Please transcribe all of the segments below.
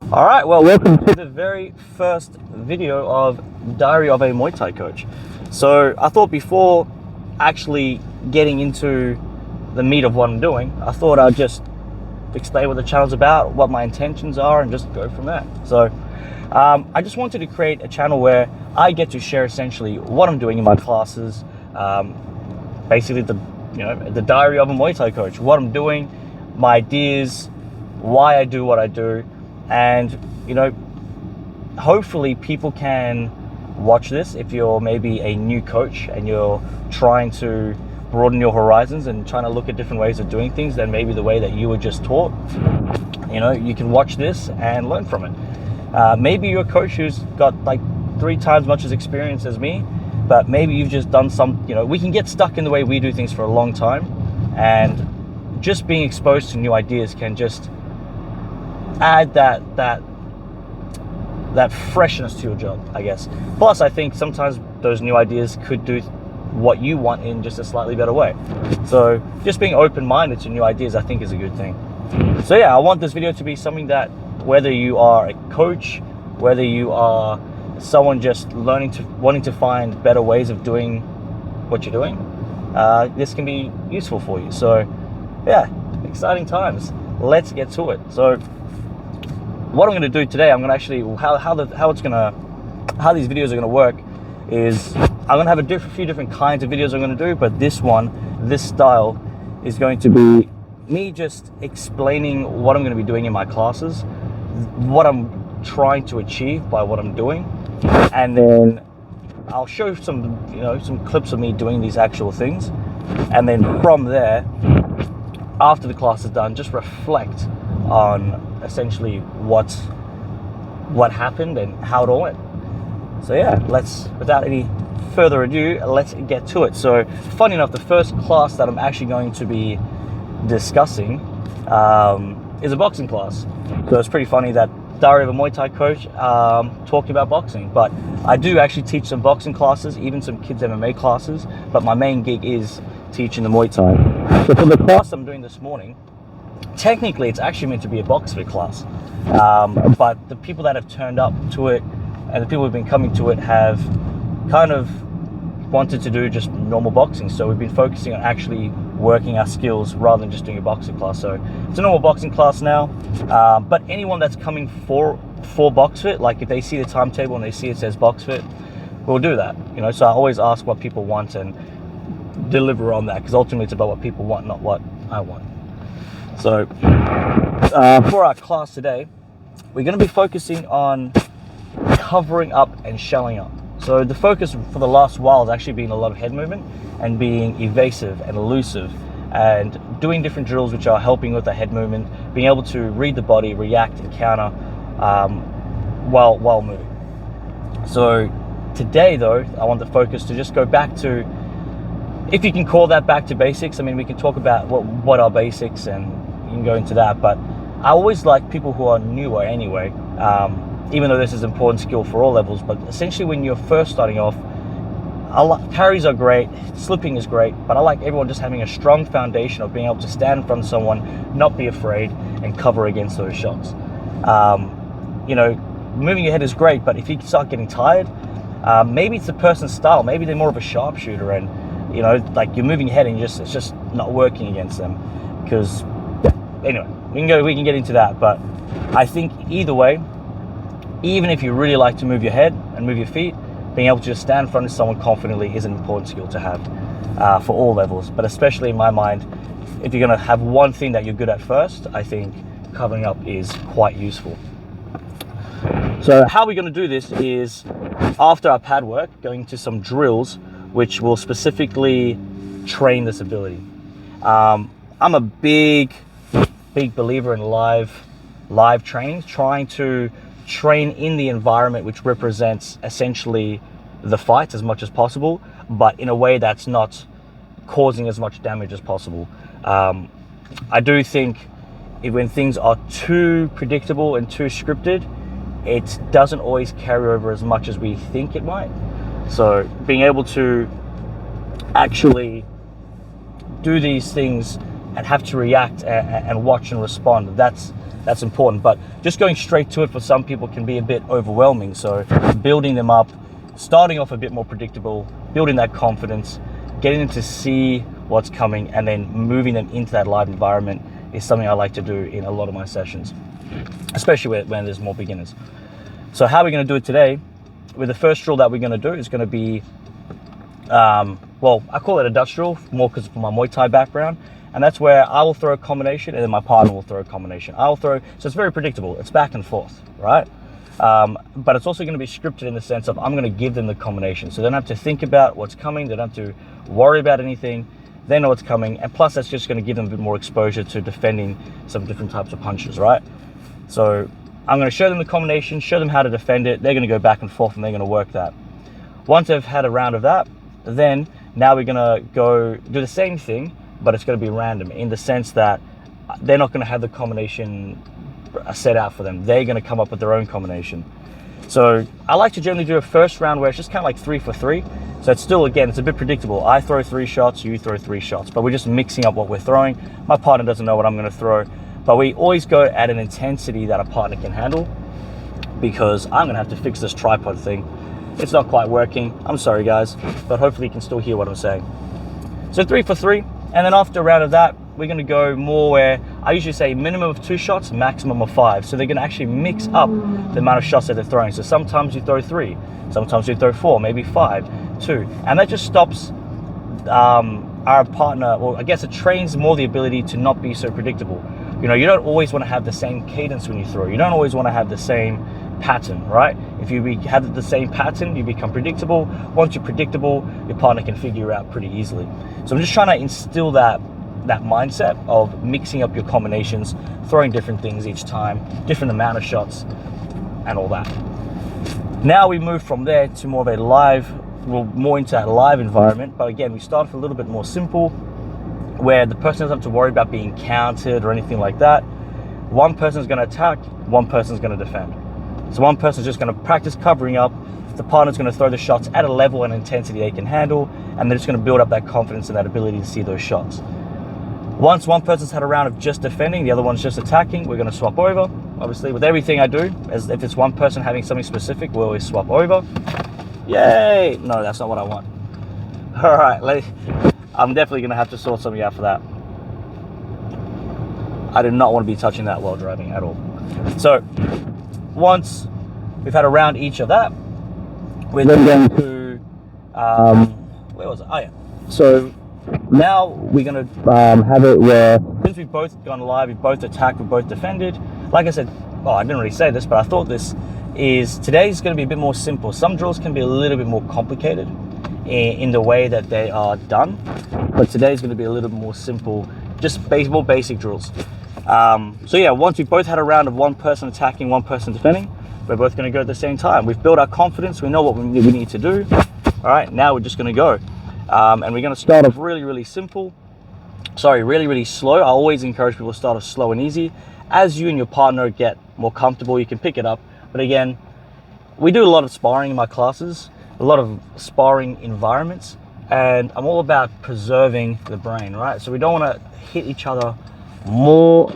All right, well, welcome to the very first video of Diary of a Muay Thai Coach. So I thought before actually getting into the meat of what I'm doing, I thought I'd just explain what the channel's about, what my intentions are, and just go from there. So I just wanted to create a channel where I get to share essentially what I'm doing in my classes, basically the Diary of a Muay Thai Coach, what I'm doing, my ideas, why I do what I do. And hopefully people can watch this if you're maybe a new coach and you're trying to broaden your horizons and trying to look at different ways of doing things than maybe the way that you were just taught. You can watch this and learn from it. Maybe you're a coach who's got like 3 times much as experience as me, but maybe you've just done we can get stuck in the way we do things for a long time, and just being exposed to new ideas can just add that freshness to your job, I guess. Plus, I think sometimes those new ideas could do what you want in just a slightly better way. So just being open-minded to new ideas, I think, is a good thing. So yeah, I want this video to be something that whether you are a coach, whether you are someone just wanting to find better ways of doing what you're doing, this can be useful for you. So yeah, exciting times. Let's get to it. So what I'm going to do today, I'm going to actually how these videos are going to work is I'm going to have a few different kinds of videos I'm going to do, but this style is going to be me just explaining what I'm going to be doing in my classes, what I'm trying to achieve by what I'm doing, and then I'll show some clips of me doing these actual things, and then from there, after the class is done, just reflect on essentially what happened and how it all went. So yeah, without any further ado, let's get to it. So funny enough, the first class that I'm actually going to be discussing is a boxing class. So it's pretty funny that Diary of a Muay Thai Coach talking about boxing, but I do actually teach some boxing classes, even some kids MMA classes, but my main gig is teaching the Muay Thai. So for the class I'm doing this morning, technically it's actually meant to be a box fit class, but the people that have turned up to it and the people who've been coming to it have kind of wanted to do just normal boxing. So we've been focusing on actually working our skills rather than just doing a boxing class. So it's a normal boxing class now, but anyone that's coming for box fit, like if they see the timetable and they see it says box fit, we'll do that. So I always ask what people want and deliver on that, because ultimately it's about what people want, not what I want. So for our class today, we're going to be focusing on covering up and shelling up. So the focus for the last while has actually been a lot of head movement and being evasive and elusive and doing different drills which are helping with the head movement, being able to read the body, react and counter while moving. So today though, I want the focus to just go back to, if you can call that back to basics. I mean, we can talk about what are basics and you can go into that, but I always like people who are newer anyway, even though this is an important skill for all levels, but essentially when you're first starting off, parries are great, slipping is great, but I like everyone just having a strong foundation of being able to stand in front of someone, not be afraid, and cover against those shots. Moving your head is great, but if you start getting tired, maybe it's the person's style, maybe they're more of a sharpshooter, and like you're moving your head and it's just not working against them. Because anyway, we can get into that, but I think either way, even if you really like to move your head and move your feet, being able to just stand in front of someone confidently is an important skill to have for all levels. But especially in my mind, if you're going to have one thing that you're good at first, I think covering up is quite useful. So how we're going to do this is, after our pad work, going to some drills which will specifically train this ability. I'm a big believer in live training, trying to train in the environment which represents essentially the fight as much as possible, but in a way that's not causing as much damage as possible. I do think when things are too predictable and too scripted, it doesn't always carry over as much as we think it might. So being able to actually do these things and have to react and watch and respond. That's important. But just going straight to it for some people can be a bit overwhelming. So building them up, starting off a bit more predictable, building that confidence, getting them to see what's coming, and then moving them into that live environment is something I like to do in a lot of my sessions, especially when there's more beginners. So how we're going to do it today, with the first drill that we're going to do is going to be, well, I call it a Dutch drill, more because of my Muay Thai background. And that's where I will throw a combination and then my partner will throw a combination. So it's very predictable. It's back and forth, right? But it's also going to be scripted in the sense of I'm going to give them the combination. So they don't have to think about what's coming. They don't have to worry about anything. They know what's coming. And plus, that's just going to give them a bit more exposure to defending some different types of punches, right? So I'm going to show them the combination, show them how to defend it. They're going to go back and forth and they're going to work that. Once they've had a round of that, then now we're going to go do the same thing, but it's going to be random in the sense that they're not going to have the combination set out for them. They're going to come up with their own combination. So I like to generally do a first round where it's just kind of like 3 for 3. So it's still, again, it's a bit predictable. I throw 3 shots, you throw 3 shots, but we're just mixing up what we're throwing. My partner doesn't know what I'm going to throw, but we always go at an intensity that a partner can handle, because I'm going to have to fix this tripod thing. It's not quite working. I'm sorry, guys, but hopefully you can still hear what I'm saying. So 3 for 3. And then after a round of that, we're going to go more where I usually say minimum of 2 shots, maximum of 5. So they're going to actually mix up the amount of shots that they're throwing. So sometimes you throw 3, sometimes you throw 4, maybe 5, 2. And that just stops our partner, well, I guess it trains more the ability to not be so predictable. You know, you don't always want to have the same cadence when you throw. You don't always want to have the same pattern, right? If you have the same pattern, you become predictable. Once you're predictable, your partner can figure you out pretty easily. So I'm just trying to instill that mindset of mixing up your combinations, throwing different things each time, different amount of shots, and all that. Now we move from there to more of a live, well, more into that live environment. But again, we start with a little bit more simple, where the person doesn't have to worry about being counted or anything like that. One person's going to attack, one person's going to defend. So one person's just going to practice covering up. The partner's going to throw the shots at a level and intensity they can handle, and they're just going to build up that confidence and that ability to see those shots. Once one person's had a round of just defending, the other one's just attacking, we're going to swap over. Obviously, with everything I do, as if it's one person having something specific, we'll always swap over. Yay! No, that's not what I want. All right, I'm definitely going to have to sort something out for that. I do not want to be touching that while driving at all. So once we've had a round each of that, we're then going to, where was it? Oh yeah. So now we're going to have it where, since we've both gone live, we've both attacked, we've both defended. Like I said, oh, I didn't really say this, but I thought today's going to be a bit more simple. Some drills can be a little bit more complicated in the way that they are done, but today's going to be a little bit more simple, just more basic drills. So yeah, once we've both had a round of one person attacking, one person defending, we're both going to go at the same time. We've built our confidence, we know what we need to do. All right, now we're just going to go. And we're going to start off really, really simple. Sorry, really, really slow. I always encourage people to start off slow and easy. As you and your partner get more comfortable, you can pick it up. But again, we do a lot of sparring in my classes, a lot of sparring environments, and I'm all about preserving the brain, right? So we don't want to hit each other more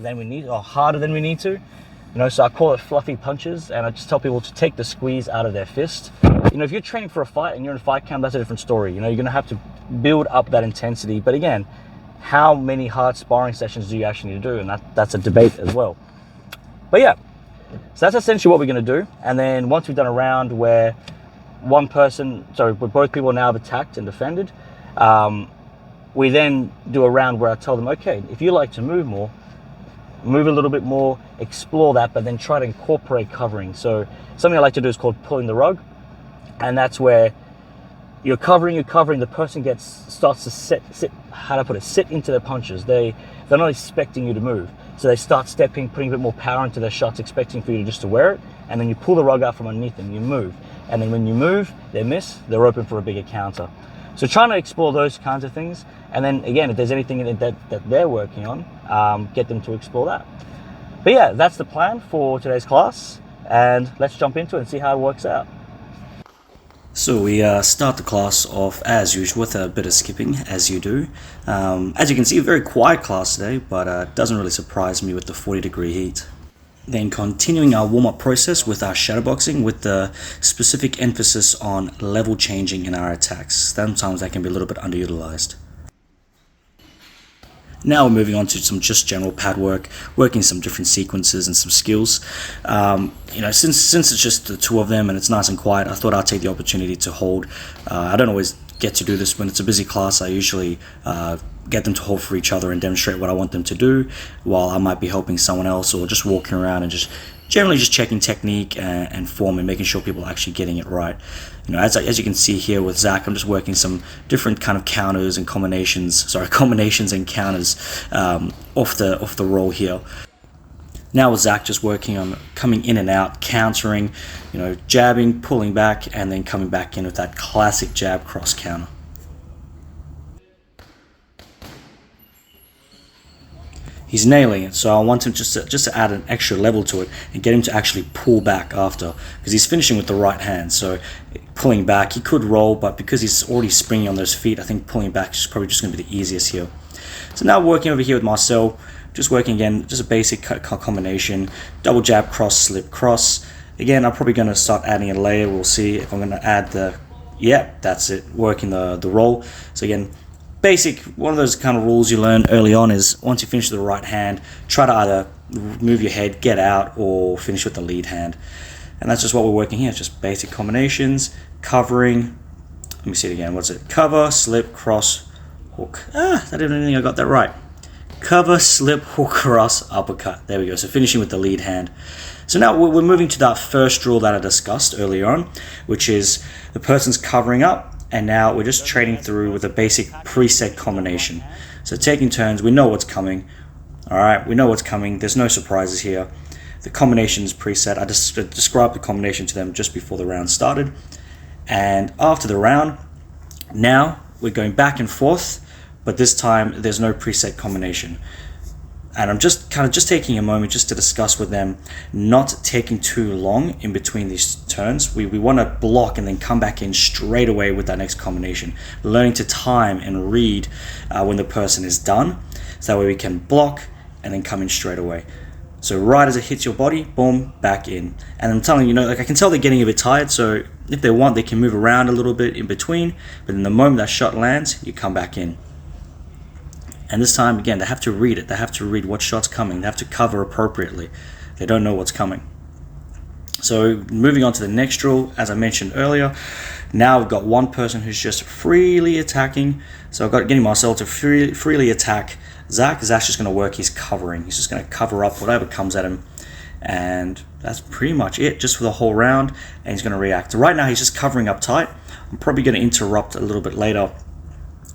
than we need, or harder than we need to. You know, so I call it fluffy punches, and I just tell people to take the squeeze out of their fist. You know, if you're training for a fight and you're in a fight camp, that's a different story. You know, you're going to have to build up that intensity. But again, how many hard sparring sessions do you actually need to do? And that's a debate as well. But yeah, so that's essentially what we're going to do. And then once we've done a round where where both people now have attacked and defended, we then do a round where I tell them, okay, if you like to move more, move a little bit more, explore that, but then try to incorporate covering. So something I like to do is called pulling the rug. And that's where you're covering, the person starts to sit into their punches. They're not expecting you to move. So they start stepping, putting a bit more power into their shots, expecting for you just to wear it. And then you pull the rug out from underneath them, you move. And then when you move, they miss, they're open for a bigger counter. So trying to explore those kinds of things. And then again, if there's anything that they're working on, get them to explore that. But yeah, that's the plan for today's class. And let's jump into it and see how it works out. So we start the class off as usual with a bit of skipping, as you do. As you can see, a very quiet class today, but doesn't really surprise me with the 40-degree heat. Then continuing our warm-up process with our shadowboxing with the specific emphasis on level changing in our attacks. Sometimes that can be a little bit underutilized. Now we're moving on to some just general pad work, working some different sequences and some skills. Since it's just the two of them and it's nice and quiet, I thought I'd take the opportunity to hold. I don't always get to do this when it's a busy class. I usually get them to hold for each other and demonstrate what I want them to do, while I might be helping someone else or just walking around and just generally just checking technique and form and making sure people are actually getting it right. As you can see here with Zach, I'm just working some different kind of counters and combinations and counters off the roll here. Now with Zach, just working on coming in and out, countering, jabbing, pulling back, and then coming back in with that classic jab cross counter. He's nailing it, so I want him just to add an extra level to it and get him to actually pull back after, because he's finishing with the right hand. So pulling back, he could roll, but because he's already springing on those feet, I think pulling back is probably just going to be the easiest here. So now working over here with Marcel, just working again, just a basic combination, double jab, cross, slip, cross. Again, I'm probably going to start adding a layer. We'll see if I'm going to add that's it, working the roll. So again, basic, one of those kind of rules you learn early on is once you finish with the right hand, try to either move your head, get out, or finish with the lead hand. And that's just what we're working here, just basic combinations, covering. Let me see it again. What's it? Cover, slip, cross, hook. I didn't think I got that right. Cover, slip, hook, cross, uppercut. There we go. So finishing with the lead hand. So now we're moving to that first rule that I discussed earlier on, which is the person's covering up. And now we're just trading through with a basic preset combination. So taking turns, we know what's coming. All right, we know what's coming. There's no surprises here. The combination is preset. I just described the combination to them just before the round started. And after the round, now we're going back and forth, but this time there's no preset combination. And I'm just taking a moment just to discuss with them, not taking too long in between these turns. We want to block and then come back in straight away with that next combination. Learning to time and read when the person is done, so that way we can block and then come in straight away. So right as it hits your body, boom, back in. And I'm telling you, I can tell they're getting a bit tired, so if they want, they can move around a little bit in between, but in the moment that shot lands, you come back in. And this time, again, they have to read it. They have to read what shot's coming. They have to cover appropriately. They don't know what's coming. So moving on to the next drill, as I mentioned earlier, now we've got one person who's just freely attacking. So I've got getting myself to freely attack Zach. Zach's just going to work his covering. He's just going to cover up whatever comes at him. And that's pretty much it, just for the whole round. And he's going to react. Right now, he's just covering up tight. I'm probably going to interrupt a little bit later,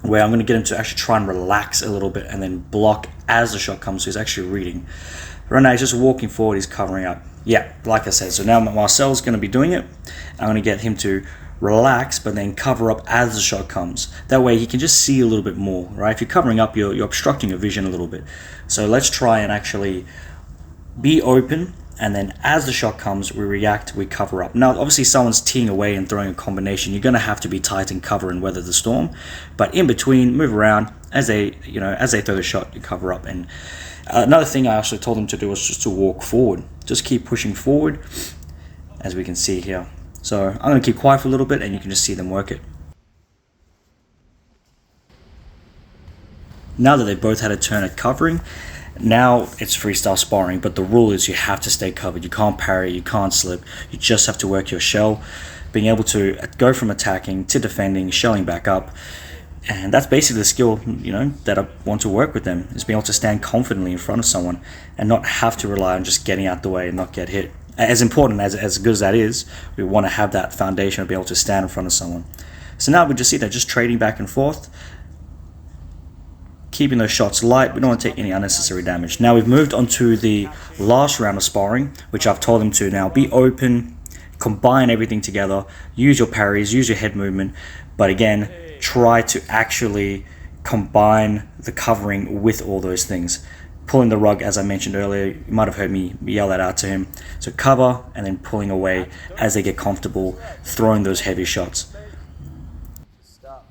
where I'm going to get him to actually try and relax a little bit and then block as the shot comes, so he's actually reading. Right now he's just walking forward, he's covering up. Yeah, like I said, so now Marcel's going to be doing it. I'm going to get him to relax, but then cover up as the shot comes. That way he can just see a little bit more, right? If you're covering up, you're obstructing your vision a little bit. So let's try and actually be open, and then as the shot comes, we react, we cover up. Now, obviously, someone's teeing away and throwing a combination. You're going to have to be tight and cover and weather the storm. But in between, move around as they throw the shot, you cover up. And another thing I also told them to do was just to walk forward. Just keep pushing forward, as we can see here. So I'm going to keep quiet for a little bit, and you can just see them work it. Now that they both had a turn at covering, now it's freestyle sparring, but the rule is you have to stay covered. You can't parry, you can't slip. You just have to work your shell, being able to go from attacking to defending, shelling back up. And that's basically the skill, that I want to work with them, is being able to stand confidently in front of someone and not have to rely on just getting out the way and not get hit. As important, as good as that is, we want to have that foundation of being able to stand in front of someone. So now we just see that just trading back and forth, keeping those shots light. We don't want to take any unnecessary damage. Now we've moved on to the last round of sparring, which I've told them to now be open, combine everything together, use your parries, use your head movement, but again, try to actually combine the covering with all those things. pulling the rug, as I mentioned earlier. You might have heard me yell that out to him. So cover and then pulling away as they get comfortable, throwing those heavy shots.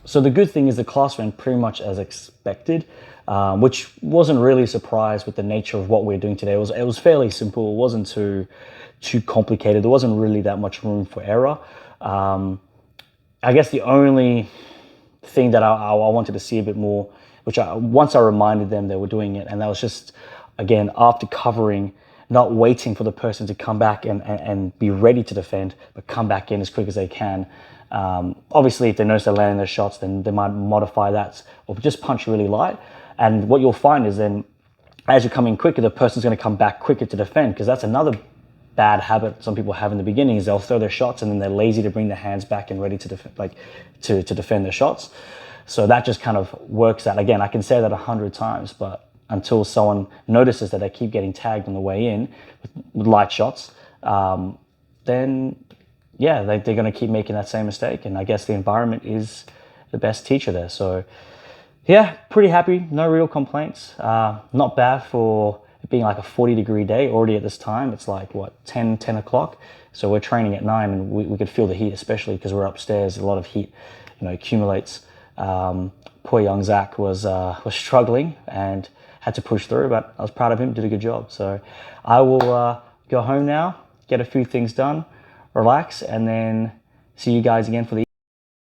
So the good thing is the class went pretty much as expected, which wasn't really a surprise with the nature of what we're doing today. It was fairly simple. It wasn't too complicated. There wasn't really that much room for error. I guess the only thing that I wanted to see a bit more, which once I reminded them they were doing it, and that was just, again, after covering, not waiting for the person to come back and be ready to defend, but come back in as quick as they can. Obviously, if they notice they're landing their shots, then they might modify that or just punch really light. And what you'll find is then, as you're coming quicker, the person's going to come back quicker to defend, because that's another bad habit some people have in the beginning, is they'll throw their shots and then they're lazy to bring their hands back and ready to defend, to defend their shots. So that just kind of works out. Again, I can say that 100 times, but until someone notices that they keep getting tagged on the way in with light shots, then yeah, they're going to keep making that same mistake. And I guess the environment is the best teacher there. So yeah, pretty happy. No real complaints. Not bad for it being like a 40-degree day already at this time. It's like, what, 10 o'clock? So we're training at 9 and we could feel the heat, especially because we're upstairs. A lot of heat, accumulates. Poor young Zach was struggling and had to push through, but I was proud of him, did a good job. So I will go home now, get a few things done, relax, and then see you guys again for the